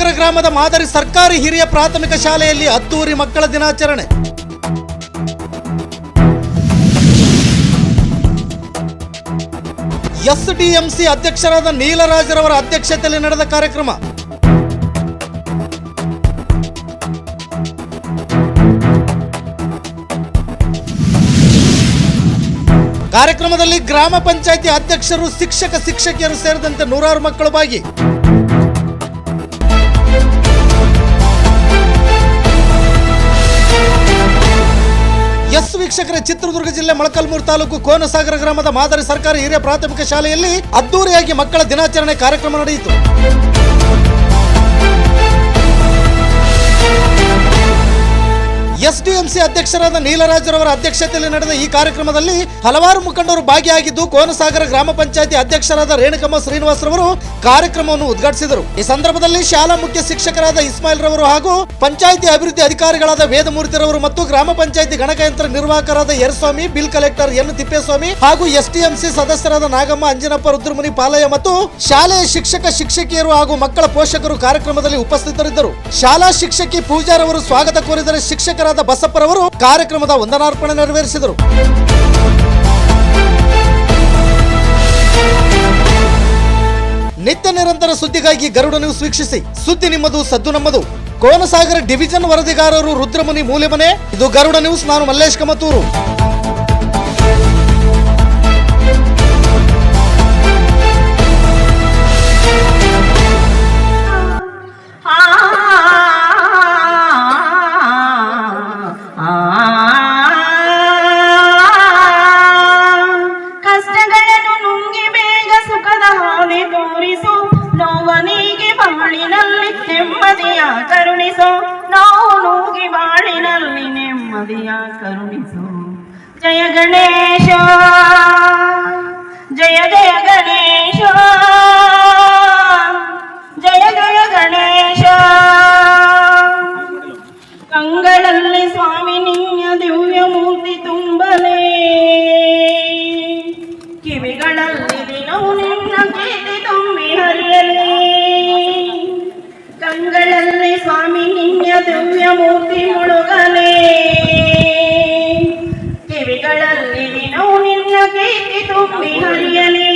ಕೋನಸಾಗರ ಗ್ರಾಮದ ಮಾದರಿ ಸರ್ಕಾರಿ ಹಿರಿಯ ಪ್ರಾಥಮಿಕ ಶಾಲೆಯಲ್ಲಿ ಅದ್ದೂರಿ ಮಕ್ಕಳ ದಿನಾಚರಣೆ. ಎಸ್ಡಿಎಂಸಿ ಅಧ್ಯಕ್ಷರಾದ ನೀಲರಾಜರವರ ಅಧ್ಯಕ್ಷತೆಯಲ್ಲಿ ನಡೆದ ಕಾರ್ಯಕ್ರಮ. ಕಾರ್ಯಕ್ರಮದಲ್ಲಿ ಗ್ರಾಮ ಪಂಚಾಯಿತಿ ಅಧ್ಯಕ್ಷರು, ಶಿಕ್ಷಕ ಶಿಕ್ಷಕಿಯರು ಸೇರಿದಂತೆ ನೂರಾರು ಮಕ್ಕಳು ಭಾಗಿ. ಎಸ್ ವೀಕ್ಷಕರ, ಚಿತ್ರದುರ್ಗ ಜಿಲ್ಲೆ ಮೊಳಕಾಲ್ಮೂರು ತಾಲೂಕು ಕೋನಸಾಗರ ಗ್ರಾಮದ ಮಾದರಿ ಸರ್ಕಾರಿ ಹಿರಿಯ ಪ್ರಾಥಮಿಕ ಶಾಲೆಯಲ್ಲಿ ಅದ್ದೂರಿಯಾಗಿ ಮಕ್ಕಳ ದಿನಾಚರಣೆ ಕಾರ್ಯಕ್ರಮ ನಡೆಯಿತು. ಎಸ್ಡಿಎಂಸಿ ಅಧ್ಯಕ್ಷರಾದ ನೀಲರಾಜರವರ ಅಧ್ಯಕ್ಷತೆಯಲ್ಲಿ ನಡೆದ ಈ ಕಾರ್ಯಕ್ರಮದಲ್ಲಿ ಹಲವಾರು ಮುಖಂಡರು ಭಾಗಿಯಾಗಿದ್ದು, ಕೋನಸಾಗರ ಗ್ರಾಮ ಪಂಚಾಯಿತಿ ಅಧ್ಯಕ್ಷರಾದ ರೇಣುಕಮ್ಮ ಶ್ರೀನಿವಾಸ್ ರವರು ಕಾರ್ಯಕ್ರಮವನ್ನು ಉದ್ಘಾಟಿಸಿದರು. ಈ ಸಂದರ್ಭದಲ್ಲಿ ಶಾಲಾ ಮುಖ್ಯ ಶಿಕ್ಷಕರಾದ ಇಸ್ಮಾಯಿಲ್ ರವರು ಹಾಗೂ ಪಂಚಾಯಿತಿ ಅಭಿವೃದ್ಧಿ ಅಧಿಕಾರಿಗಳಾದ ವೇದಮೂರ್ತಿರವರು ಮತ್ತು ಗ್ರಾಮ ಪಂಚಾಯಿತಿ ಗಣಕಯಂತ್ರ ನಿರ್ವಾಹಕರಾದ ಯರಸ್ವಾಮಿ, ಬಿಲ್ ಕಲೆಕ್ಟರ್ ಎನ್ ತಿಪ್ಪೇಸ್ವಾಮಿ ಹಾಗೂ ಎಸ್ಡಿಎಂಸಿ ಸದಸ್ಯರಾದ ನಾಗಮ್ಮ, ಅಂಜನಪ್ಪ, ರುದ್ರಮುನಿ, ಪಾಲಯ್ಯ ಮತ್ತು ಶಾಲೆಯ ಶಿಕ್ಷಕ ಶಿಕ್ಷಕಿಯರು ಹಾಗೂ ಮಕ್ಕಳ ಪೋಷಕರು ಕಾರ್ಯಕ್ರಮದಲ್ಲಿ ಉಪಸ್ಥಿತರಿದ್ದರು. ಶಾಲಾ ಶಿಕ್ಷಕಿ ಪೂಜಾರವರು ಸ್ವಾಗತ ಕೋರಿದರೆ ಶಿಕ್ಷಕರ ಬಸಪ್ಪರವರು ಕಾರ್ಯಕ್ರಮದ ವಂದನಾರ್ಪಣೆ ನೆರವೇರಿಸಿದರು. ನಿತ್ಯ ನಿರಂತರ ಸುದ್ದಿಗಾಗಿ ಗರುಡ ನ್ಯೂಸ್ ವೀಕ್ಷಿಸಿ. ಸುದ್ದಿ ನಿಮ್ಮದು, ಸದ್ದು ನಮ್ಮದು. ಕೋನಸಾಗರ ಡಿವಿಷನ್ ವರದಿಗಾರರು ರುದ್ರಮುನಿ ಮೂಲೆಮನೆ. ಇದು ಗರುಡ ನ್ಯೂಸ್. ನಾನು ಮಲ್ಲೇಶ್ ಕಮತೂರು. ಕರುಣಿಸು. ಜಯ ಗಣೇಶ, ಜಯ ಜಯ ಗಣೇಶ, ಜಯ ಜಯ ಗಣೇಶ. ಕಂಗಳಲ್ಲಿ ಸ್ವಾಮಿ ನಿನ್ನ ದಿವ್ಯ ಮೂರ್ತಿ ತುಂಬಲೇ, ಕಿವಿಗಳಲ್ಲಿ ದಿನವು ನಿನ್ನ ಕೀರ್ತಿ ತುಂಬಿ ಹರಿಯಲಿ. ಕಂಗಳಲ್ಲಿ ಸ್ವಾಮಿ ನಿನ್ನ ದಿವ್ಯ ಮೂರ್ತಿ ಮುಳುಗಲೇ, ಕಿವಿಗಳಲ್ಲಿ ದಿನವು ನಿನ್ನ ಕೀರ್ತಿ ತುಂಬಿ ಹರಿಯಲಿ.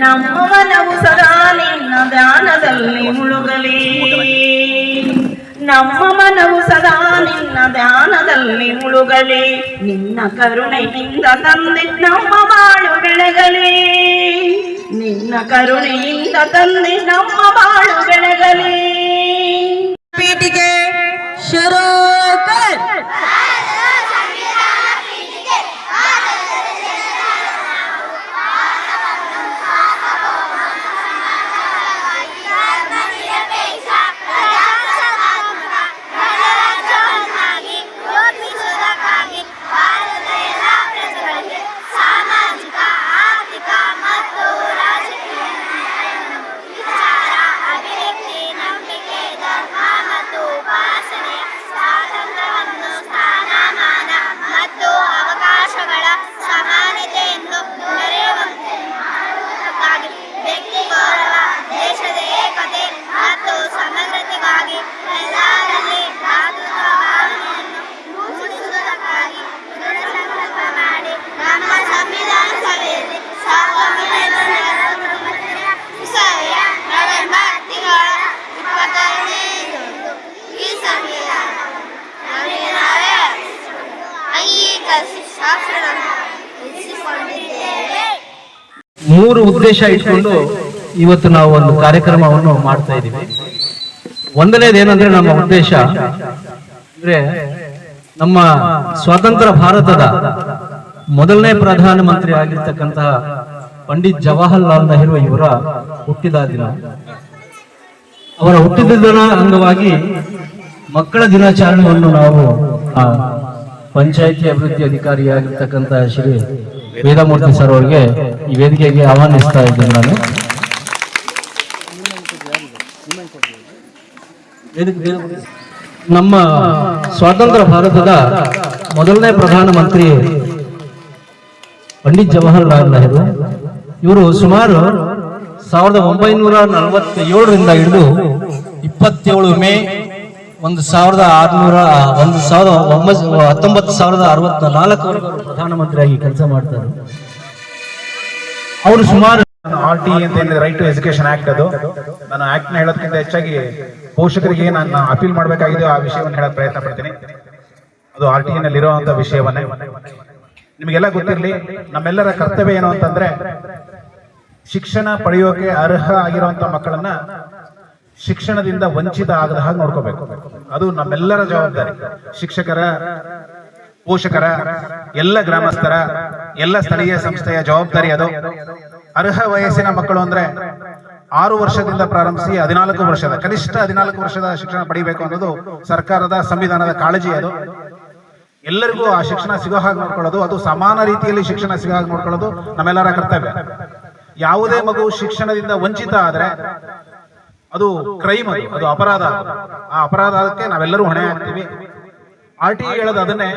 ನಮ್ಮ ಮನವು ಸದಾ ನಿನ್ನ ಧ್ಯಾನದಲ್ಲಿ ಮುಳುಗಲಿ. ನಮ್ಮ ಮನವು ಸದಾ ನಿನ್ನ ಧ್ಯಾನದಲ್ಲಿ ಮುಳುಗಲಿ. ನಿನ್ನ ಕರುಣೆಯಿಂದ ತಂದೆ ನಮ್ಮ ಬಾಳು ಬೆಳಗಲಿ. ನಿನ್ನ ಕರುಣೆಯಿಂದ ತಂದೆ ನಮ್ಮ ಬಾಳು ಬೆಳಗಲಿ. ಪೀಠಿಗೆ ಶುರು. ಮೂರು ಉದ್ದೇಶ ಇಟ್ಕೊಂಡು ಇವತ್ತು ನಾವು ಒಂದು ಕಾರ್ಯಕ್ರಮವನ್ನು ಮಾಡ್ತಾ ಇದ್ದೀವಿ. ಒಂದನೇದೇನಂದ್ರೆ, ನಮ್ಮ ಉದ್ದೇಶ ಅಂದ್ರೆ ನಮ್ಮ ಸ್ವತಂತ್ರ ಭಾರತದ ಮೊದಲನೇ ಪ್ರಧಾನಮಂತ್ರಿ ಆಗಿರ್ತಕ್ಕಂತಹ ಪಂಡಿತ್ ಜವಾಹರ್ಲಾಲ್ ನೆಹರು ಇವರ ಹುಟ್ಟಿದ ದಿನ. ಅವರ ಹುಟ್ಟಿದ ದಿನ ಅಂಗವಾಗಿ ಮಕ್ಕಳ ದಿನಾಚರಣೆಯನ್ನು ನಾವು ಪಂಚಾಯಿತಿ ಅಭಿವೃದ್ಧಿ ಅಧಿಕಾರಿಯಾಗಿರ್ತಕ್ಕಂತಹ ಶ್ರೀ ವೇದಮೂರ್ತಿ ಸರ್ ಅವರಿಗೆ ಈ ವೇದಿಕೆಗೆ ಆಹ್ವಾನಿಸ್ತಾ ಇದ್ದೇನೆ ನಾನು. ನಮ್ಮ ಸ್ವಾತಂತ್ರ್ಯ ಭಾರತದ ಮೊದಲನೇ ಪ್ರಧಾನಮಂತ್ರಿ ಪಂಡಿತ್ ಜವಾಹರ್ಲಾಲ್ ನೆಹರು ಇವರು ಸುಮಾರು 1947ರಿಂದ ಹಿಡಿದು 27 ಮೇ 1964 ಪ್ರಧಾನಮಂತ್ರಿಯಾಗಿ ಕೆಲಸ ಮಾಡ್ತಾರೆ. ಅವರು ಸುಮಾರು RTE ಅಂತ ಏನಿದೆ, ರೈಟ್ ಟು ಎಜುಕೇಶನ್ ಆಕ್ಟ್, ಅದು ನಾನು ಆಕ್ಟ್ ನ ಹೇಳೋದಕ್ಕಿಂತ ಹೆಚ್ಚಾಗಿ ಪೋಷಕರಿಗೆ ನಾನು ಅಪೀಲ್ ಮಾಡಬೇಕಾಗಿದೆ ಆ ವಿಷಯವನ್ನು ಹೇಳಕ್ ಪ್ರಯತ್ನ ಪಡ್ತೀನಿ. ಅದು RTE ನಲ್ಲಿ ಇರುವಂತ ವಿಷಯವನ್ನೇ ನಿಮಗೆಲ್ಲ ಗೊತ್ತಿರಲಿ. ನಮ್ಮೆಲ್ಲರ ಕರ್ತವ್ಯ ಏನು ಅಂತಂದ್ರೆ, ಶಿಕ್ಷಣ ಪಡೆಯೋಕೆ ಅರ್ಹ ಆಗಿರುವಂತ ಮಕ್ಕಳನ್ನ ಶಿಕ್ಷಣದಿಂದ ವಂಚಿತ ಆಗದ ಹಾಗೆ ನೋಡ್ಕೋಬೇಕು. ಅದು ನಮ್ಮೆಲ್ಲರ ಜವಾಬ್ದಾರಿ. ಶಿಕ್ಷಕರ, ಪೋಷಕರ, ಎಲ್ಲ ಗ್ರಾಮಸ್ಥರ, ಎಲ್ಲ ಸ್ಥಳೀಯ ಸಂಸ್ಥೆಯ ಜವಾಬ್ದಾರಿ ಅದು. ಅರ್ಹ ವಯಸ್ಸಿನ ಮಕ್ಕಳು ಅಂದ್ರೆ 6 ವರ್ಷದಿಂದ ಪ್ರಾರಂಭಿಸಿ 14 ವರ್ಷದ, ಕನಿಷ್ಠ 14 ವರ್ಷದ ಶಿಕ್ಷಣ ಪಡಿಬೇಕು ಅನ್ನೋದು ಸರ್ಕಾರದ ಸಂವಿಧಾನದ ಕಾಳಜಿ. ಅದು ಎಲ್ಲರಿಗೂ ಆ ಶಿಕ್ಷಣ ಸಿಗೋ ಹಾಗೆ ನೋಡ್ಕೊಳ್ಳೋದು, ಅದು ಸಮಾನ ರೀತಿಯಲ್ಲಿ ಶಿಕ್ಷಣ ಸಿಗೋ ಹಾಗೆ ನೋಡ್ಕೊಳ್ಳೋದು ನಮ್ಮೆಲ್ಲರ ಕರ್ತವ್ಯ. ಯಾವುದೇ ಮಗು ಶಿಕ್ಷಣದಿಂದ ವಂಚಿತ ಆದ್ರೆ ಅದು ಕ್ರೈಮ್, ಅದು ಅಪರಾಧ. ಆ ಅಪರಾಧಕ್ಕೆ ನಾವೆಲ್ಲರೂ ಹೊಣೆ ಆಗ್ತೀವಿ. RTE ಹೇಳೋದು ಅದನ್ನೇ.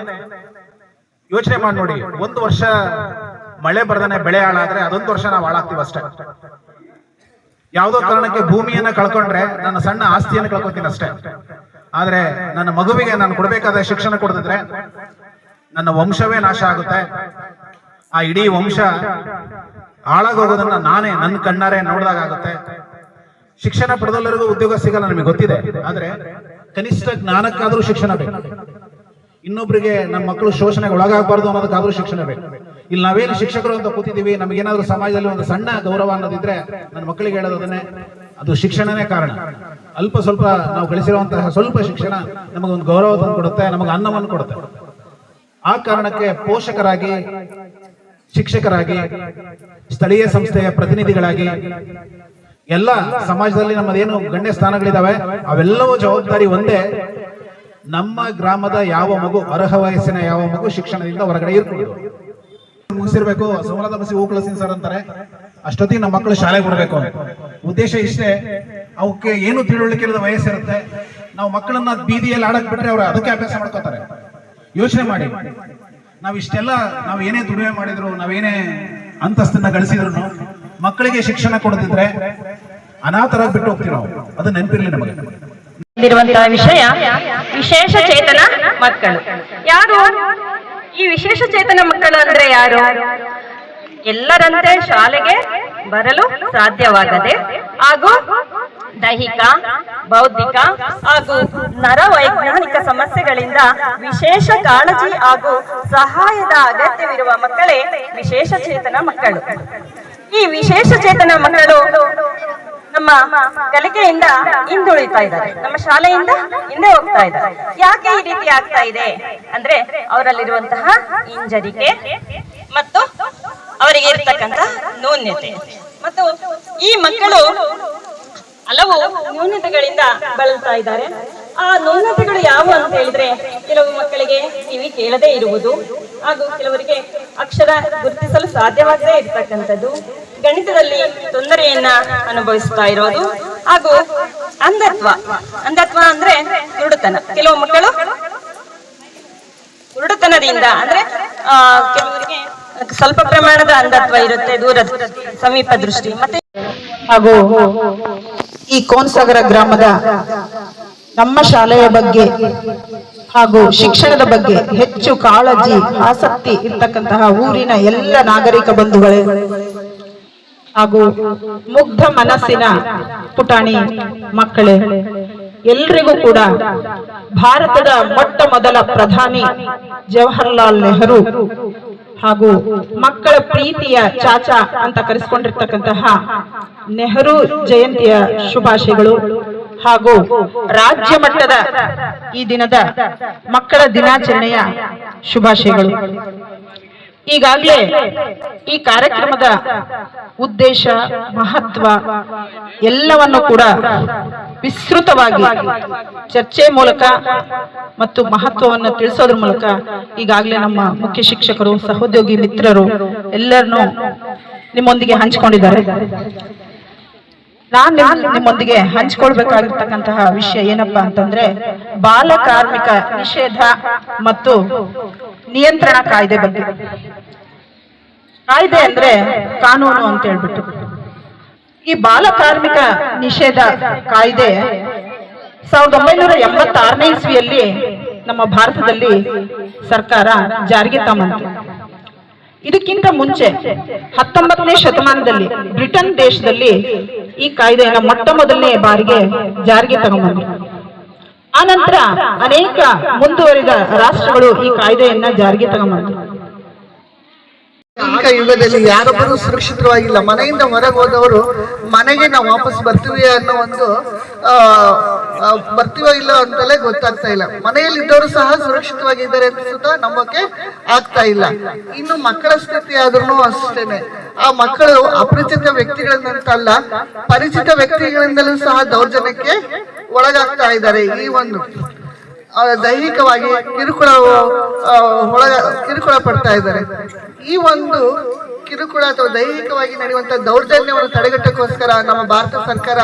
ಯೋಚನೆ ಮಾಡಿ ನೋಡಿ, 1 ವರ್ಷ ಮಳೆ ಬರದನೆ ಬೆಳೆ ಹಾಳಾದ್ರೆ ಅದೊಂದು ವರ್ಷ ನಾವು ಹಾಳಾಗ್ತೀವಿ ಅಷ್ಟೇ. ಯಾವುದೋ ಕಾರಣಕ್ಕೆ ಭೂಮಿಯನ್ನ ಕಳ್ಕೊಂಡ್ರೆ ನನ್ನ ಸಣ್ಣ ಆಸ್ತಿಯನ್ನು ಕಳ್ಕೊತೀನಿ ಅಷ್ಟೇ. ಆದ್ರೆ ನನ್ನ ಮಗುವಿಗೆ ನಾನು ಕೊಡ್ಬೇಕಾದ ಶಿಕ್ಷಣ ಕೊಡದಿದ್ರೆ ನನ್ನ ವಂಶವೇ ನಾಶ ಆಗುತ್ತೆ. ಆ ಇಡೀ ವಂಶ ಹಾಳಾಗೋಗೋದನ್ನ ನಾನೇ ನನ್ನ ಕಣ್ಣಾರೆ ನೋಡಿದಾಗ ಆಗುತ್ತೆ. ಶಿಕ್ಷಣ ಪಡೆದಲ್ಲರಿಗೂ ಉದ್ಯೋಗ ಸಿಗಲ್ಲ, ನಮಗೆ ಗೊತ್ತಿದೆ. ಆದ್ರೆ ಕನಿಷ್ಠ ಜ್ಞಾನಕ್ಕಾದ್ರೂ ಶಿಕ್ಷಣ ಬೇಕು. ಇನ್ನೊಬ್ಬರಿಗೆ ನಮ್ಮ ಮಕ್ಕಳು ಶೋಷಣೆಗೆ ಒಳಗಾಗಬಾರ್ದು ಅನ್ನೋದಕ್ಕಾದ್ರೂ ಶಿಕ್ಷಣ ಬೇಕು. ಇಲ್ಲಿ ನಾವೇನು ಶಿಕ್ಷಕರು ಅಂತ ಕೂತಿದ್ದೀವಿ, ನಮಗೇನಾದ್ರೂ ಸಮಾಜದಲ್ಲಿ ಒಂದು ಸಣ್ಣ ಗೌರವ ಅನ್ನೋದಿದ್ರೆ ನನ್ನ ಮಕ್ಕಳಿಗೆ ಹೇಳೋದನ್ನೇ, ಅದು ಶಿಕ್ಷಣನೇ ಕಾರಣ. ಅಲ್ಪ ಸ್ವಲ್ಪ ನಾವು ಗಳಿಸಿರುವಂತಹ ಸ್ವಲ್ಪ ಶಿಕ್ಷಣ ನಮಗೊಂದು ಗೌರವ ತಂದು ಕೊಡುತ್ತೆ, ನಮಗೆ ಅನ್ನವನ್ನು ಕೊಡುತ್ತೆ. ಆ ಕಾರಣಕ್ಕೆ ಪೋಷಕರಾಗಿ, ಶಿಕ್ಷಕರಾಗಿ, ಸ್ಥಳೀಯ ಸಂಸ್ಥೆಯ ಪ್ರತಿನಿಧಿಗಳಾಗಿ, ಎಲ್ಲ ಸಮಾಜದಲ್ಲಿ ನಮ್ಮದೇನು ಗಣ್ಯ ಸ್ಥಾನಗಳಿದಾವೆ ಅವೆಲ್ಲವೂ ಜವಾಬ್ದಾರಿ ಒಂದೇ. ನಮ್ಮ ಗ್ರಾಮದ ಯಾವ ಮಗು, ಅರ್ಹ ವಯಸ್ಸಿನ ಯಾವ ಮಗು ಶಿಕ್ಷಣದಿಂದ ಹೊರಗಡೆ ಇರ್ಕೊಂಡು ಮುಗಿಸಿರ್ಬೇಕು. ಸಂವಾದ ಬಸಿ ಹೂಕಳಸಿನ ಸರ್ ಅಂತಾರೆ, ಅಷ್ಟೊತ್ತಿಗೆ ನಮ್ಮ ಮಕ್ಕಳು ಶಾಲೆಗೆ ಬರಬೇಕು. ಉದ್ದೇಶ ಇಷ್ಟೇ. ಅವಕ್ಕೆ ಏನು ತಿಳುವಳಿಕೆ ಇಲ್ಲದ ವಯಸ್ಸಿರುತ್ತೆ. ನಾವು ಮಕ್ಕಳನ್ನ ಬೀದಿಯಲ್ಲಿ ಆಡಕ್ ಬಿಟ್ರೆ ಅವ್ರು ಅದಕ್ಕೆ ಅಭ್ಯಾಸ ಮಾಡ್ಕೋತಾರೆ. ಯೋಚನೆ ಮಾಡಿ, ನಾವು ಇಷ್ಟೆಲ್ಲ, ನಾವು ಏನೇ ದುಡಿಮೆ ಮಾಡಿದ್ರು, ನಾವೇನೇ ಅಂತಸ್ತನ್ನ ಗಳಿಸಿದ್ರು, ಮಕ್ಕಳಿಗೆ ಶಿಕ್ಷಣ ಕೊಡದಿದ್ರೆ ಅನಾಥರಾಗಿ ಬಿಟ್ಟು ಹೋಗ್ತೀವಿ ನಾವು. ಅದು ನೆನಪಿರ್ಲಿ ನಮಗೆ. ವಿಷಯ ವಿಶೇಷ ಚೇತನ ಮಕ್ಕಳು. ಯಾರು ಈ ವಿಶೇಷ ಚೇತನ ಮಕ್ಕಳು ಅಂದ್ರೆ ಯಾರು? ಎಲ್ಲರಂತೆ ಶಾಲೆಗೆ ಬರಲು ಸಾಧ್ಯವಾಗದೆ ಹಾಗೂ ದೈಹಿಕ, ಬೌದ್ಧಿಕ ಹಾಗೂ ನರವೈಜ್ಞಾನಿಕ ಸಮಸ್ಯೆಗಳಿಂದ ವಿಶೇಷ ಕಾಳಜಿ ಹಾಗೂ ಸಹಾಯದ ಅಗತ್ಯವಿರುವ ಮಕ್ಕಳೇ ವಿಶೇಷ ಚೇತನ ಮಕ್ಕಳು. ಈ ವಿಶೇಷ ಚೇತನ ಮಕ್ಕಳು ನಮ್ಮ ಕಲಿಕೆಯಿಂದ ಹಿಂದುಳಿತಾ ಇದ್ದಾರೆ, ನಮ್ಮ ಶಾಲೆಯಿಂದ ಹಿಂದೆ ಹೋಗ್ತಾ ಇದ್ದಾರೆ. ಯಾಕೆ ಈ ರೀತಿ ಆಗ್ತಾ ಇದೆ ಅಂದ್ರೆ, ಅವರಲ್ಲಿರುವಂತಹ ಹಿಂಜರಿಕೆ ಮತ್ತು ಅವರಿಗೆ ಇರತಕ್ಕಂತ ನ್ಯೂನ್ಯತೆ. ಮತ್ತು ಈ ಮಕ್ಕಳು ಹಲವು ನ್ಯೂನತೆಗಳಿಂದ ಬಳಲ್ತಾ ಇದ್ದಾರೆ. ಆ ನ್ಯೂನತೆಗಳು ಯಾವುವು ಅಂತ ಹೇಳಿದ್ರೆ, ಕೆಲವು ಮಕ್ಕಳಿಗೆ ಕಿವಿ ಕೇಳದೇ ಇರುವುದು, ಹಾಗೂ ಕೆಲವರಿಗೆ ಅಕ್ಷರ ಗುರುತಿಸಲು ಸಾಧ್ಯವಾಗದೇ ಇರತಕ್ಕಂಥದ್ದು, ಗಣಿತದಲ್ಲಿ ತೊಂದರೆಯನ್ನ ಅನುಭವಿಸ್ತಾ ಇರೋದು, ಹಾಗೂ ಅಂಧತ್ವ. ಅಂಧತ್ವ ಅಂದ್ರೆ ಕುರುಡುತನ. ಕೆಲವು ಮಕ್ಕಳು ಕುರುಡುತನದಿಂದ ಅಂದ್ರೆ ಕೆಲವರಿಗೆ ಸ್ವಲ್ಪ ಪ್ರಮಾಣದ ಅಂಧತ್ವ ಇರುತ್ತೆ, ದೂರ ಸಮೀಪ ದೃಷ್ಟಿ. ಮತ್ತೆ ಹಾಗೂ ಈ ಕೋನಸಾಗರ ಗ್ರಾಮದ ನಮ್ಮ ಶಾಲೆಯ ಬಗ್ಗೆ ಹಾಗೂ ಶಿಕ್ಷಣದ ಬಗ್ಗೆ ಹೆಚ್ಚು ಕಾಳಜಿ, ಆಸಕ್ತಿ ಇರ್ತಕ್ಕಂತಹ ಊರಿನ ಎಲ್ಲ ನಾಗರಿಕ ಬಂಧುಗಳೇ ಹಾಗೂ ಮುಗ್ಧ ಮನಸ್ಸಿನ ಪುಟಾಣಿ ಮಕ್ಕಳೇ, ಎಲ್ರಿಗೂ ಕೂಡ ಭಾರತದ ಮೊಟ್ಟ ಮೊದಲ ಪ್ರಧಾನಿ ಜವಾಹರ್ಲಾಲ್ ನೆಹರು ಹಾಗೂ ಮಕ್ಕಳ ಪ್ರೀತಿಯ ಚಾಚಾ ಅಂತ ಕರೆಸಿಕೊಂಡಿರ್ತಕ್ಕಂತಹ ನೆಹರು ಜಯಂತಿಯ ಶುಭಾಶಯಗಳು ಹಾಗೂ ರಾಜ್ಯ ಮಟ್ಟದ ಈ ದಿನದ ಮಕ್ಕಳ ದಿನಾಚರಣೆಯ ಶುಭಾಶಯಗಳು. ಈಗಾಗಲೇ ಈ ಕಾರ್ಯಕ್ರಮದ ಉದ್ದೇಶ, ಮಹತ್ವ ಎಲ್ಲವನ್ನು ಕೂಡ ವಿಸ್ತೃತವಾಗಿ ಚರ್ಚೆ ಮೂಲಕ ಮತ್ತು ಮಹತ್ವವನ್ನು ತಿಳಿಸೋದ್ರ ಮೂಲಕ ಈಗಾಗಲೇ ನಮ್ಮ ಮುಖ್ಯ ಶಿಕ್ಷಕರು, ಸಹೋದ್ಯೋಗಿ ಮಿತ್ರರು ಎಲ್ಲರನ್ನೂ ನಿಮ್ಮೊಂದಿಗೆ ಹಂಚಿಕೊಂಡಿದ್ದಾರೆ. ನಾನು ನಿಮ್ಮೊಂದಿಗೆ ಹಂಚಿಕೊಳ್ಬೇಕಾಗಿರ್ತಕ್ಕಂತಹ ವಿಷಯ ಏನಪ್ಪಾ ಅಂತಂದ್ರೆ, ಬಾಲ ಕಾರ್ಮಿಕ ನಿಷೇಧ ಮತ್ತು ನಿಯಂತ್ರಣ ಕಾಯ್ದೆ ಬಗ್ಗೆ. ಕಾಯ್ದೆ ಅಂದ್ರೆ ಕಾನೂನು ಅಂತ ಹೇಳ್ಬಿಟ್ಟು, ಈ ಬಾಲ ಕಾರ್ಮಿಕ ನಿಷೇಧ ಕಾಯ್ದೆ 1986ನೇ ಇಸ್ವಿಯಲ್ಲಿ ನಮ್ಮ ಭಾರತದಲ್ಲಿ ಸರ್ಕಾರ ಜಾರಿಗೆ ತಂದಿತು. ಇದಕ್ಕಿಂತ ಮುಂಚೆ 19ನೇ ಶತಮಾನದಲ್ಲಿ ಬ್ರಿಟನ್ ದೇಶದಲ್ಲಿ ಈ ಕಾಯ್ದೆಯನ್ನು ಮೊಟ್ಟ ಮೊದಲನೇ ಬಾರಿಗೆ ಜಾರಿಗೆ ತಗೊಂಡ್ಬಂದ್ರು. ಆನಂತರ ಅನೇಕ ಮುಂದುವರಿದ ರಾಷ್ಟ್ರಗಳು ಈ ಕಾಯ್ದೆಯನ್ನ ಜಾರಿಗೆ ತಗೊಂಡ್ಬಂದ್ರು. ಈಗ ಯುಗದಲ್ಲಿ ಯಾರೊಬ್ಬರು ಸುರಕ್ಷಿತವಾಗಿಲ್ಲ. ಮನೆಯಿಂದ ಹೊರಗೆ ಹೋದವರು ಮನೆಗೆ ನಾವು ವಾಪಸ್ ಬರ್ತೀವಿ ಅನ್ನೋ ಒಂದು ಬರ್ತೀವೋ ಇಲ್ಲ ಅಂತಲೇ ಗೊತ್ತಾಗ್ತಾ ಇಲ್ಲ. ಮನೆಯಲ್ಲಿ ಇದ್ದವರು ಸಹ ಸುರಕ್ಷಿತವಾಗಿದ್ದಾರೆ ಅಂತ ಸುತ್ತ ನಂಬಕ್ಕೆ ಆಗ್ತಾ ಇಲ್ಲ. ಇನ್ನು ಮಕ್ಕಳ ಸ್ಥಿತಿ ಆದ್ರೂ ಅಷ್ಟೇನೆ. ಆ ಮಕ್ಕಳು ಅಪರಿಚಿತ ವ್ಯಕ್ತಿಗಳಿಂದಂತಲ್ಲ, ಪರಿಚಿತ ವ್ಯಕ್ತಿಗಳಿಂದಲೂ ಸಹ ದೌರ್ಜನ್ಯಕ್ಕೆ ಒಳಗಾಗ್ತಾ ಇದ್ದಾರೆ. ಈ ಒಂದು ದೈಹಿಕವಾಗಿ ಕಿರುಕುಳ ಪಡ್ತಾ ಇದ್ದಾರೆ. ಈ ಒಂದು ಕಿರುಕುಳ ಅಥವಾ ದೈಹಿಕವಾಗಿ ನಡೆಯುವಂತಹ ದೌರ್ಜನ್ಯವನ್ನು ತಡೆಗಟ್ಟಕ್ಕೋಸ್ಕರ ನಮ್ಮ ಭಾರತ ಸರ್ಕಾರ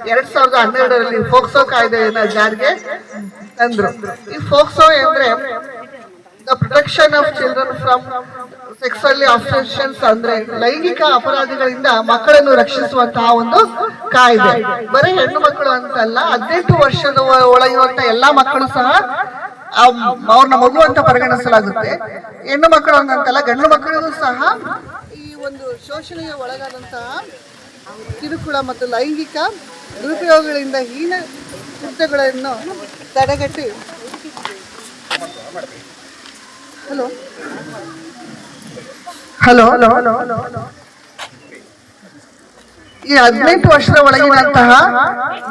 2012ರಲ್ಲಿ ಫೋಕ್ಸೋ ಕಾಯ್ದೆಯನ್ನ ಜಾರಿಗೆ ತಂದ್ರು. ಈ ಫೋಕ್ಸೋ ಅಂದ್ರೆ the protection of children from sexually offences, ಅಂದ್ರೆ ಲೈಂಗಿಕ ಅಪರಾಧಗಳಿಂದ ಮಕ್ಕಳನ್ನು ರಕ್ಷಿಸುವಂತಹ ಒಂದು ಕಾಯ್ದೆ. ಬರೀ ಹೆಣ್ಣು ಮಕ್ಕಳು ಅಂತಲ್ಲ, 18 ವರ್ಷದ ಒಳಗಿರುವಂತಹ ಎಲ್ಲಾ ಮಕ್ಕಳು ಸಹ ಅವ್ರನ್ನ ಮಗು ಅಂತ ಪರಿಗಣಿಸಲಾಗುತ್ತೆ. ಹೆಣ್ಣು ಮಕ್ಕಳು ಅಂತಲ್ಲ, ಗಂಡು ಮಕ್ಕಳಿಗೂ ಸಹ ಈ ಒಂದು ಶೋಷಣೆಗೆ ಒಳಗಾದಂತಹ ಕಿರುಕುಳ ಮತ್ತು ಲೈಂಗಿಕ ದುರುಪಯೋಗಗಳಿಂದ ಹೀನ ಕೃತ್ಯಗಳನ್ನು ತಡೆಗಟ್ಟಿ ಈ 18 ವರ್ಷದ ಒಳಗಿನಂತಹ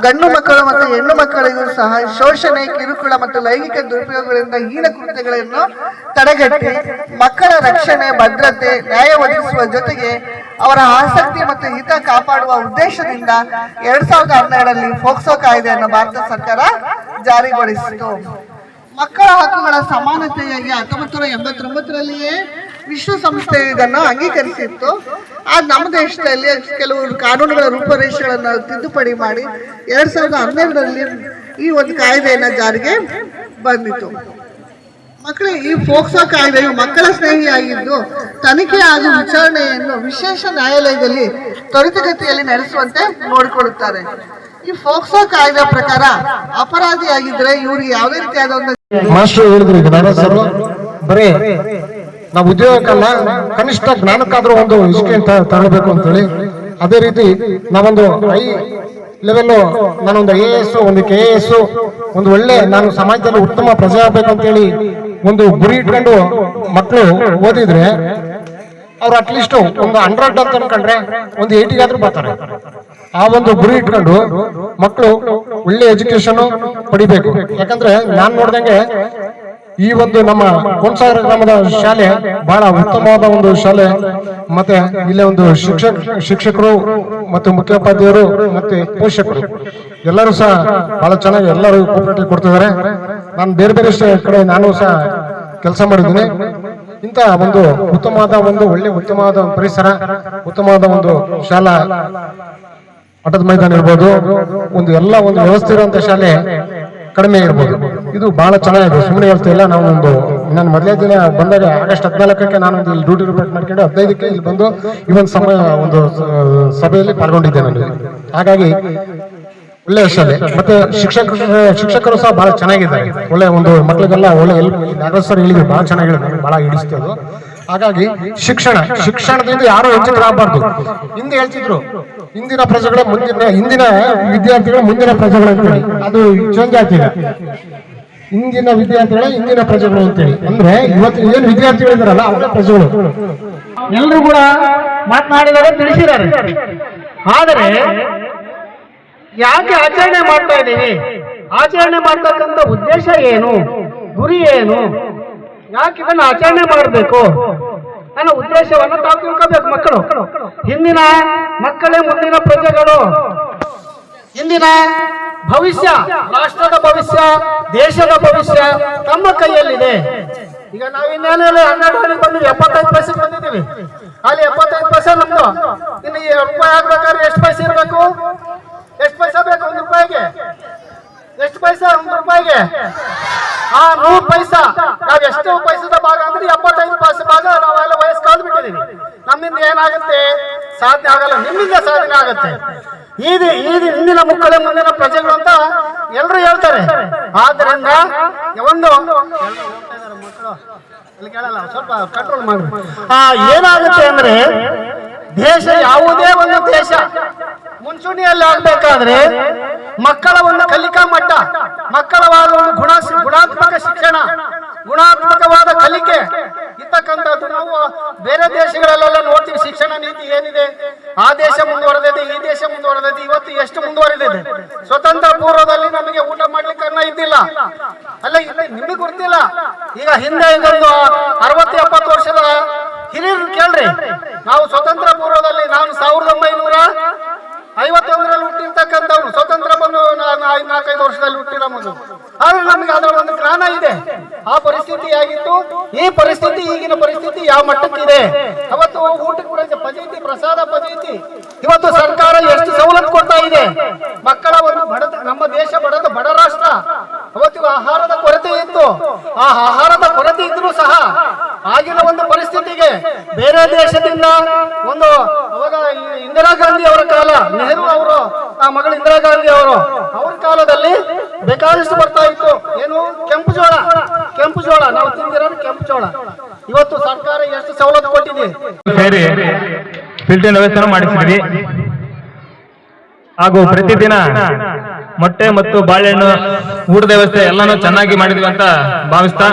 ಗಂಡು ಮಕ್ಕಳು ಮತ್ತು ಹೆಣ್ಣು ಮಕ್ಕಳಿಗೂ ಸಹ ಶೋಷಣೆ, ಕಿರುಕುಳ ಮತ್ತು ಲೈಂಗಿಕ ದುರುಪಯೋಗಗಳಿಂದ ಹೀನ ಕೃತ್ಯಗಳನ್ನು ತಡೆಗಟ್ಟಿ ಮಕ್ಕಳ ರಕ್ಷಣೆ, ಭದ್ರತೆ, ನ್ಯಾಯ ಒದಗಿಸುವ ಜೊತೆಗೆ ಅವರ ಆಸಕ್ತಿ ಮತ್ತು ಹಿತ ಕಾಪಾಡುವ ಉದ್ದೇಶದಿಂದ 2012ರಲ್ಲಿ ಫೋಕ್ಸೋ ಕಾಯ್ದೆಯನ್ನು ಭಾರತ ಸರ್ಕಾರ ಜಾರಿಗೊಳಿಸಿತು. ಮಕ್ಕಳ ಹಕ್ಕುಗಳ ಸಮಾನತೆಯಾಗಿ 1989ರಲ್ಲಿಯೇ ವಿಶ್ವಸಂಸ್ಥೆ ಇದನ್ನು ಅಂಗೀಕರಿಸಿತ್ತು. ನಮ್ಮ ದೇಶದಲ್ಲಿ ಕೆಲವು ಕಾನೂನುಗಳ ರೂಪರೇಷೆಗಳನ್ನು ತಿದ್ದುಪಡಿ ಮಾಡಿ 2012ರಲ್ಲಿ ಈ ಒಂದು ಕಾಯ್ದೆಯನ್ನ ಜಾರಿಗೆ ಬಂದಿತು. ಮಕ್ಕಳೇ, ಈ ಫೋಕ್ಸೋ ಕಾಯ್ದೆಯು ಮಕ್ಕಳ ಸ್ನೇಹಿಯಾಗಿದ್ದು ತನಿಖೆ ಹಾಗೂ ವಿಚಾರಣೆಯನ್ನು ವಿಶೇಷ ನ್ಯಾಯಾಲಯದಲ್ಲಿ ತ್ವರಿತಗತಿಯಲ್ಲಿ ನಡೆಸುವಂತೆ ನೋಡಿಕೊಳ್ಳುತ್ತಾರೆ. ಈ ಫೋಕ್ಸೋ ಕಾಯ್ದೆ ಪ್ರಕಾರ ಅಪರಾಧಿಯಾಗಿದ್ರೆ ಇವ್ರಿಗೆ ಯಾವುದೇ ರೀತಿಯಾದ ಒಂದು ಮಾಸ್ಟರ್ ಹೇಳಿದ್ರು, ಈಗ ಸರ್ ಬರೀ ನಾವು ಉದ್ಯೋಗಕ್ಕಲ್ಲ, ಕನಿಷ್ಠ ಜ್ಞಾನಕ್ಕಾದ್ರೂ ಒಂದು ಎಜುಕೇಶನ್ ತಗೊಳ್ಬೇಕು ಅಂತೇಳಿ. ಅದೇ ರೀತಿ ನಾವೊಂದು ಹೈ ಲೆವೆಲ್, ನಾನೊಂದು IAS, ಒಂದು KAS, ಒಂದು ಒಳ್ಳೆ ನಾನು ಸಮಾಜದಲ್ಲಿ ಉತ್ತಮ ಪ್ರಜೆ ಆಗ್ಬೇಕು ಅಂತೇಳಿ ಒಂದು ಗುರಿ ಇಟ್ಕೊಂಡು ಮಕ್ಕಳು ಓದಿದ್ರೆ ಅವ್ರು ಅಟ್ಲೀಸ್ಟ್ ಒಂದು 100 ಅಂತ ಅನ್ಕೊಂಡ್ರೆ ಒಂದು 80 ಬರ್ತಾರೆ. ಆ ಒಂದು ಗುರಿ ಇಟ್ಕೊಂಡು ಮಕ್ಕಳು ಒಳ್ಳೆ ಎಜುಕೇಶನ್ ಪಡಿಬೇಕು. ಯಾಕಂದ್ರೆ ನಾನ್ ನೋಡ್ದಂಗೆ ಈ ಒಂದು ನಮ್ಮ ಕೋನಸಾಗರ ಗ್ರಾಮದ ಶಾಲೆ ಬಹಳ ಉತ್ತಮವಾದ ಒಂದು ಶಾಲೆ. ಮತ್ತೆ ಇಲ್ಲೇ ಒಂದು ಶಿಕ್ಷಕರು ಮತ್ತು ಮುಖ್ಯೋಪಾಧ್ಯಾಯರು ಮತ್ತೆ ಪೋಷಕರು ಎಲ್ಲರೂ ಸಹ ಬಹಳ ಚೆನ್ನಾಗಿ ಎಲ್ಲರೂ ಕೋಪರೇಟಿವ್ ಕೊಡ್ತಿದ್ದಾರೆ. ನಾನು ಬೇರೆ ಬೇರೆ ಕಡೆ ನಾನು ಸಹ ಕೆಲಸ ಮಾಡಿದ್ದೀನಿ. ಇಂಥ ಒಂದು ಉತ್ತಮವಾದ ಒಂದು ಉತ್ತಮವಾದ ಪರಿಸರ, ಉತ್ತಮವಾದ ಒಂದು ಶಾಲಾ ಆಟದ ಮೈದಾನ ಇರ್ಬೋದು, ಒಂದು ಎಲ್ಲ ಒಂದು ವ್ಯವಸ್ಥೆ ಇರುವಂತ ಶಾಲೆ ಕಡಿಮೆ ಇರ್ಬೋದು. ಇದು ಬಹಳ ಚೆನ್ನಾಗಿದೆ, ಸುಮ್ಮನೆ ಹೇಳ್ತಾ ಇಲ್ಲ. ನಾವು ನಾನು ಮೊದಲೇ ದಿನ ಬಂದಾಗ ಆಗಸ್ಟ್ 14ಕ್ಕೆ ನಾನು ಇಲ್ಲಿ ಡ್ಯೂಟಿ ರಿಪೋರ್ಟ್ ಮಾಡ್ಕೊಂಡು 15ಕ್ಕೆ ಇಲ್ಲಿ ಬಂದು ಈ ಒಂದು ಸಭೆಯಲ್ಲಿ ಪಾಲ್ಗೊಂಡಿದ್ದೆ ನಾನು. ಹಾಗಾಗಿ ಒಳ್ಳೆ ಶಾಲೆ, ಮತ್ತೆ ಶಿಕ್ಷಕರು ಸಹ ಬಹಳ ಚೆನ್ನಾಗಿದ್ದಾರೆ. ಒಳ್ಳೆ ಒಂದು ಮಕ್ಕಳಿಗೆಲ್ಲ ಒಳ್ಳೆ ನಾಗರಾಜ್ ಸರ್ ಹೇಳಿದ್ರು, ಬಹಳ ಚೆನ್ನಾಗಿ ಹೇಳಿದ್ರು, ಬಹಳ ಹಿಡಿಸ್ತೇವೆ. ಹಾಗಾಗಿ ಶಿಕ್ಷಣದಿಂದ ಯಾರು ವಂಚಿತರಾಗಬಾರ್ದು. ಹಿಂದೆ ಹೇಳ್ತಿದ್ರು, ಇಂದಿನ ಪ್ರಜೆಗಳೇ ಹಿಂದಿನ ವಿದ್ಯಾರ್ಥಿಗಳು ಮುಂದಿನ ಪ್ರಜೆಗಳು ಅಂತೇಳಿ. ಅದು ಚೇಂಜ್ ಆಗ್ತಿದೆ. ಇಂದಿನ ವಿದ್ಯಾರ್ಥಿಗಳೇ ಇಂದಿನ ಪ್ರಜೆಗಳು ಅಂತೇಳಿ. ಅಂದ್ರೆ ಇವತ್ತು ಏನು ವಿದ್ಯಾರ್ಥಿಗಳು ಇದಾರಲ್ಲ ಅವರೇ ಪ್ರಜೆಗಳು. ಎಲ್ಲರೂ ಕೂಡ ಮಾತನಾಡಿದರೆ ತಿಳಿಸಿದ್ದಾರೆ. ಆದರೆ ಯಾಕೆ ಆಚರಣೆ ಮಾಡ್ತಾ ಇದ್ದೀವಿ, ಆಚರಣೆ ಮಾಡ್ತಕ್ಕಂಥ ಉದ್ದೇಶ ಏನು, ಗುರಿ ಏನು, ಯಾಕೆ ಇದನ್ನು ಆಚರಣೆ ಮಾಡಬೇಕು ಅನ್ನೋ ಉದ್ದೇಶವನ್ನು ತಾವು ತಿಳ್ಕೋಬೇಕು. ಮಕ್ಕಳು ಹಿಂದಿನ ಮಕ್ಕಳೇ ಮುಂದಿನ ಪ್ರಜೆಗಳು. ಇಂದಿನ ಭವಿಷ್ಯ, ರಾಷ್ಟ್ರದ ಭವಿಷ್ಯ, ದೇಶದ ಭವಿಷ್ಯ ತಮ್ಮ ಕೈಯಲ್ಲಿದೆ. ಈಗ ನಾವು ಇನ್ನೇನು 12 ಬಂದಿವಿ, 75% ಬಂದಿದ್ದೀವಿ. ಅಲ್ಲಿ 75% ನಮ್ದು. ಇನ್ನು ರೂಪಾಯಿ ಆಗ್ಬೇಕಾದ್ರೆ ಎಷ್ಟು ಪೈಸೆ ಇರಬೇಕು, ಎಷ್ಟು ಪೈಸೆ ಬೇಕು? 1 ರೂಪಾಯಿಗೆ ಎಷ್ಟು ಪೈಸೆ? 1 ರೂಪಾಯಿಗೆ ಆ 100 ಪೈಸಾ. ನಾವ್ ಎಷ್ಟು ಪೈಸದ ಭಾಗ ಅಂದ್ರೆ 75% ಭಾಗ ನಾವೆಲ್ಲ ವಯಸ್ಸು ಕಾದ್ಬಿಟ್ಟಿದೀವಿ. ನಮ್ಮಿಂದ ಏನಾಗುತ್ತೆ, ಸಾಧನೆ ಆಗಲ್ಲ, ನಿಮ್ಮಿಂದ ಸಾಧನೆ ಆಗತ್ತೆ. ಇಂದಿನ ಮಕ್ಕಳೇ ಮುಂದಿನ ಪ್ರಜೆಗಳು ಅಂತ ಎಲ್ಲರೂ ಹೇಳ್ತಾರೆ. ಆದ್ದರಿಂದ ಒಂದು ಮಕ್ಕಳು ಇಲ್ಲಿ ಕೇಳಲ್ಲ, ಸ್ವಲ್ಪ ಕಂಟ್ರೋಲ್ ಮಾಡಿ. ಏನಾಗುತ್ತೆ ಅಂದ್ರೆ ದೇಶ, ಯಾವುದೇ ಒಂದು ದೇಶ ಮುಂಚೂಣಿಯಲ್ಲಿ ಆಗ್ಬೇಕಾದ್ರೆ ಮಕ್ಕಳ ಒಂದು ಕಲಿಕಾ ಮಟ್ಟ, ಮಕ್ಕಳವಾದ ಒಂದು ಗುಣಾತ್ಮಕ ಶಿಕ್ಷಣ, ಗುಣಾತ್ಮಕವಾದ ಕಲಿಕೆ ಇರ್ತಕ್ಕಂಥದ್ದು ನಾವು ಬೇರೆ ದೇಶಗಳಲ್ಲೆಲ್ಲ ನೋಡ್ತೀವಿ. ಶಿಕ್ಷಣ ನೀತಿ ಏನಿದೆ, ಆ ದೇಶ ಮುಂದುವರೆದಿದೆ, ಈ ದೇಶ ಮುಂದುವರೆದಿದೆ. ಇವತ್ತು ಎಷ್ಟು ಮುಂದುವರೆದಿದೆ? ಸ್ವತಂತ್ರ ಪೂರ್ವದಲ್ಲಿ ನಮಗೆ ಊಟ ಮಾಡ್ಲಿಕ್ಕೆ ಅನ್ನ ಇದ್ದಿಲ್ಲ, ಅಲ್ಲ ನಿಮಗೆ ಗೊತ್ತಿಲ್ಲ. ಈಗ ಹಿಂದೆ ಒಂದು 60-70 ವರ್ಷದ ಹಿರಿಯರು ಕೇಳ್ರಿ, ನಾವು ಸ್ವತಂತ್ರ ಪೂರ್ವದಲ್ಲಿ, ನಾನು 1951ರಲ್ಲಿ ಹುಟ್ಟಿರ್ತಕ್ಕಂಥವ್ರು, ಸ್ವತಂತ್ರ ಬಂದು 4-5 ವರ್ಷದಲ್ಲಿ ಹುಟ್ಟಿರೋ ಮಗು. ಆದ್ರೆ ನಮಗೆ ಅದರ ಒಂದು ಜ್ಞಾನ ಇದೆ. ಆ ಪರಿಸ್ಥಿತಿ ಆಗಿತ್ತು, ಈ ಪರಿಸ್ಥಿತಿ, ಈಗಿನ ಪರಿಸ್ಥಿತಿ ಯಾವ ಮಟ್ಟಕ್ಕಿದೆ. ಅವತ್ತು ಊಟಕ್ಕೆ ಪಜೀತಿ, ಪ್ರಸಾದ ಪಜೀತಿ. ಇವತ್ತು ಸರ್ಕಾರ ಎಷ್ಟು ಸವಲತ್ತು ಕೊಡ್ತಾ ಇದೆ. ಮಕ್ಕಳ ಒಂದು ನಮ್ಮ ದೇಶ ಬಡ ರಾಷ್ಟ್ರ. ಅವತ್ತು ಆಹಾರದ ಕೊರತೆ ಇತ್ತು. ಆ ಆಹಾರದ ಕೊರತೆ ಇದ್ರೂ ಸಹ ಆಗಿನ ಒಂದು ಪರಿಸ್ಥಿತಿಗೆ ಬೇರೆ ದೇಶದಿಂದ ಒಂದು, ಅವಾಗ ಇಂದಿರಾ ಗಾಂಧಿ ಅವರ ಕಾಲ, ನೆಹರು ಅವರು, ಆ ಮಗಳು ಇಂದಿರಾ ಗಾಂಧಿ ಅವರು, ಅವ್ರ ಕಾಲದಲ್ಲಿ ಬೇಕಾದಷ್ಟು ಬರ್ತಾ ಇತ್ತು. ಏನು? ಕೆಂಪು ಜೋಳ ನಾವು ತಿಂದಿರೋದು ಕೆಂಪು ಜೋಳ. ಇವತ್ತು ಸರ್ಕಾರ ಎಷ್ಟು ಸವಲತ್ತು ಕೊಟ್ಟಿದೆ. ಸೇರಿ ಫಿಲ್ಟರ್ ವ್ಯವಸ್ಥೆ ಮಾಡಿಸಿದ್ವಿ. ಹಾಗೂ ಪ್ರತಿದಿನ ಮೊಟ್ಟೆ ಮತ್ತು ಬಾಳೆಹಣ್ಣು ಊಟದ ವ್ಯವಸ್ಥೆ ಎಲ್ಲಾನು ಚೆನ್ನಾಗಿ ಮಾಡಿದ್ವಿ ಅಂತ ಭಾವಿಸ್ತಾ,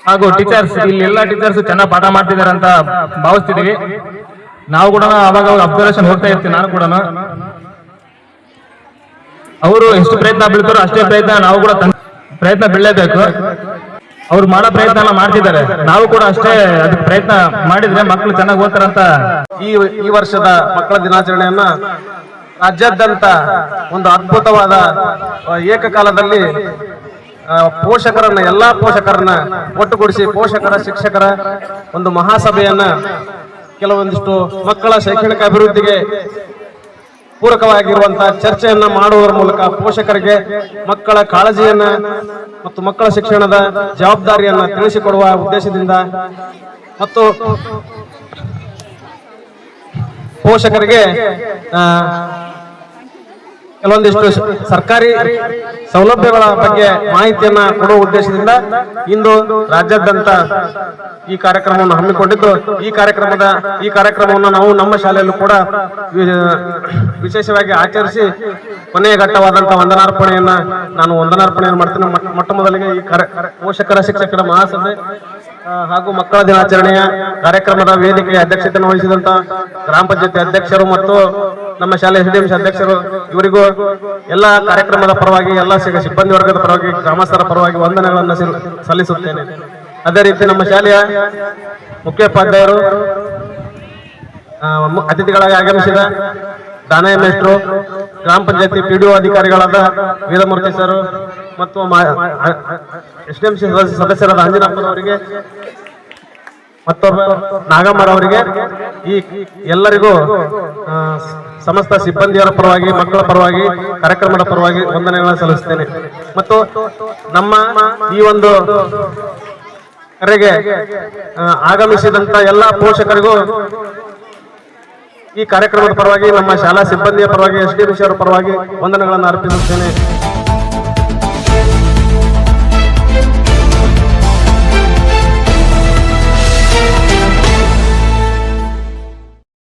ಹಾಗೂ ಟೀಚರ್ಸ್, ಇಲ್ಲಿ ಎಲ್ಲ ಟೀಚರ್ಸ್ ಚೆನ್ನಾಗಿ ಪಾಠ ಮಾಡ್ತಿದ್ದಾರೆ ಅಂತ ಭಾವಿಸ್ತಿದೀವಿ. ನಾವು ಕೂಡ ಅವಾಗ ಅಬ್ಸರ್ವೇಷನ್ ಹೋಗ್ತಾ ಇರ್ತೀವಿ. ನಾನು ಕೂಡ ಅವರು ಎಷ್ಟು ಪ್ರಯತ್ನ ಬೀಳ್ತಾರೋ ಅಷ್ಟೇ ಪ್ರಯತ್ನ ನಾವು ಕೂಡ ಪ್ರಯತ್ನ ಬೀಳಲೇಬೇಕು. ಅವ್ರು ಮಾಡೋ ಪ್ರಯತ್ನ ಮಾಡ್ತಿದ್ದಾರೆ, ನಾವು ಕೂಡ ಅಷ್ಟೇ ಅದಕ್ಕೆ ಪ್ರಯತ್ನ ಮಾಡಿದ್ರೆ ಮಕ್ಕಳು ಚೆನ್ನಾಗಿ ಓದ್ತಾರಂತ. ಈ ವರ್ಷದ ಮಕ್ಕಳ ದಿನಾಚರಣೆಯನ್ನ ರಾಜ್ಯಾದ್ಯಂತ ಒಂದು ಅದ್ಭುತವಾದ ಏಕಕಾಲದಲ್ಲಿ ಪೋಷಕರನ್ನ, ಎಲ್ಲಾ ಪೋಷಕರನ್ನ ಒಟ್ಟುಗೂಡಿಸಿ ಪೋಷಕರ, ಶಿಕ್ಷಕರ ಒಂದು ಮಹಾಸಭೆಯನ್ನ, ಕೆಲವೊಂದಿಷ್ಟು ಮಕ್ಕಳ ಶೈಕ್ಷಣಿಕ ಅಭಿವೃದ್ಧಿಗೆ ಪೂರಕವಾಗಿರುವಂತಹ ಚರ್ಚೆಯನ್ನ ಮಾಡುವುದರ ಮೂಲಕ ಪೋಷಕರಿಗೆ ಮಕ್ಕಳ ಕಾಳಜಿಯನ್ನ ಮತ್ತು ಮಕ್ಕಳ ಶಿಕ್ಷಣದ ಜವಾಬ್ದಾರಿಯನ್ನ ತಿಳಿಸಿಕೊಡುವ ಉದ್ದೇಶದಿಂದ ಮತ್ತು ಪೋಷಕರಿಗೆ ಕೆಲವೊಂದಿಷ್ಟು ಸರ್ಕಾರಿ ಸೌಲಭ್ಯಗಳ ಬಗ್ಗೆ ಮಾಹಿತಿಯನ್ನ ಕೊಡುವ ಉದ್ದೇಶದಿಂದ ಇಂದು ರಾಜ್ಯಾದ್ಯಂತ ಈ ಕಾರ್ಯಕ್ರಮವನ್ನು ಹಮ್ಮಿಕೊಂಡಿದ್ದು, ಈ ಕಾರ್ಯಕ್ರಮವನ್ನು ನಾವು ನಮ್ಮ ಶಾಲೆಯಲ್ಲೂ ಕೂಡ ವಿಶೇಷವಾಗಿ ಆಚರಿಸಿ ಕೊನೆಯ ಘಟ್ಟವಾದಂತಹ ವಂದನಾರ್ಪಣೆಯನ್ನು ಮಾಡ್ತೀನಿ. ಮೊಟ್ಟ ಮೊದಲಿಗೆ ಈ ಪೋಷಕರ ಶಿಕ್ಷಕರ ಮಹಾಸಭೆ ಹಾಗೂ ಮಕ್ಕಳ ದಿನಾಚರಣೆಯ ಕಾರ್ಯಕ್ರಮದ ವೇದಿಕೆಯ ಅಧ್ಯಕ್ಷತೆಯನ್ನು ವಹಿಸಿದಂತ ಗ್ರಾಮ ಪಂಚಾಯತಿ ಅಧ್ಯಕ್ಷರು ಮತ್ತು ನಮ್ಮ ಶಾಲೆ SDMC ಅಧ್ಯಕ್ಷರು, ಇವರಿಗೂ ಎಲ್ಲ ಕಾರ್ಯಕ್ರಮದ ಪರವಾಗಿ, ಎಲ್ಲ ಸಿಬ್ಬಂದಿ ವರ್ಗದ ಪರವಾಗಿ, ಗ್ರಾಮಸ್ಥರ ಪರವಾಗಿ ವಂದನೆಗಳನ್ನು ಸಲ್ಲಿಸುತ್ತೇನೆ. ಅದೇ ರೀತಿ ನಮ್ಮ ಶಾಲೆಯ ಮುಖ್ಯೋಪಾಧ್ಯಾಯರು, ಅತಿಥಿಗಳಾಗಿ ಆಗಮಿಸಿದ ದಾನಯ್ಯ ಮೇಷ್ಟ್ರು, ಗ್ರಾಮ ಪಂಚಾಯತಿ PDO ಅಧಿಕಾರಿಗಳಾದ ವೇದಮೂರ್ತಿ ಸರ್ ಮತ್ತು SDMC ಸದಸ್ಯರಾದ ಅಂಜನಪ್ಪನವರಿಗೆ, ಮತ್ತೊಬ್ಬ ನಾಗಮ್ಮರವರಿಗೆ, ಈ ಎಲ್ಲರಿಗೂ ಸಮಸ್ತ ಸಿಬ್ಬಂದಿಯವರ ಪರವಾಗಿ, ಮಕ್ಕಳ ಪರವಾಗಿ, ಕಾರ್ಯಕ್ರಮದ ಪರವಾಗಿ ವಂದನೆಗಳನ್ನು ಸಲ್ಲಿಸುತ್ತೇನೆ. ಮತ್ತು ನಮ್ಮ ಈ ಒಂದು ಕರೆಗೆ ಆಗಮಿಸಿದಂತ ಎಲ್ಲ ಪೋಷಕರಿಗೂ ಈ ಕಾರ್ಯಕ್ರಮದ ಪರವಾಗಿ, ನಮ್ಮ ಶಾಲಾ ಸಿಬ್ಬಂದಿಯ ಪರವಾಗಿ, SDMC ಅವರ ಪರವಾಗಿ ವಂದನೆಗಳನ್ನು ಅರ್ಪಿಸುತ್ತೇನೆ.